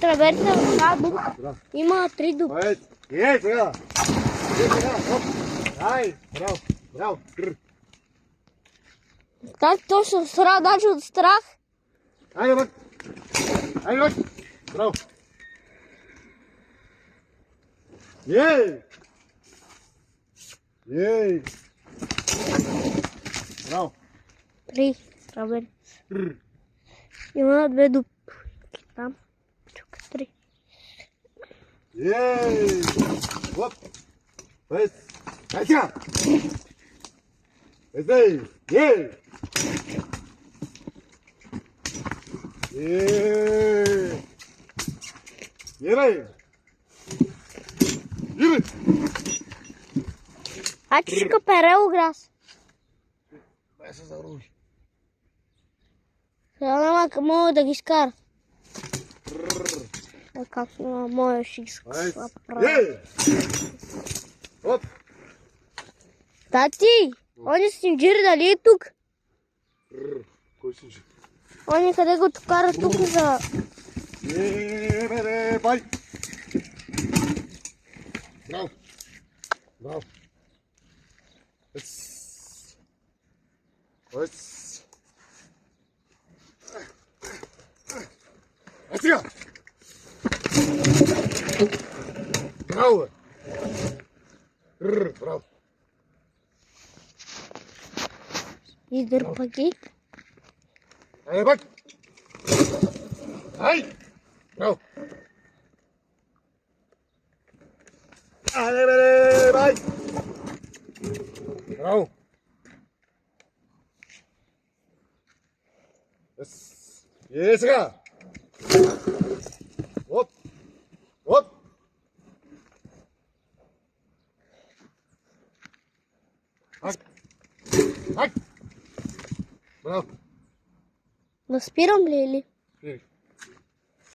traversa това дупка. Има 3 дупки. Сега. Ай, браво, браво. Как точно сра, даже от страх. Айде, бак. Айде, бак. Браво. Ей! Ей! Браво. 3 traversa. Има 2 дупки там. Тук 3. Ей! Оп! Пес! Ай сега! Ей! Ей! Ей! Ей! Ей! Айде ще каперело грас. Ай се заруби. Сега няма мога да ги скара. Как моя ще ги скара. Ей! Оп! Тати, он е синджир, дали е тук? Кой синджир? Он е къде го кара тук за... Бе, бай! Браво! Браво! Ес! Ес! Сега! Браво! Браво! Издърпа ги. Айде, бак! Ай! Браво! Айде, бе, бай! Браво! Сега! Оп! Оп! Ак! Ак! Браво! Да спирам ли или? Спирай.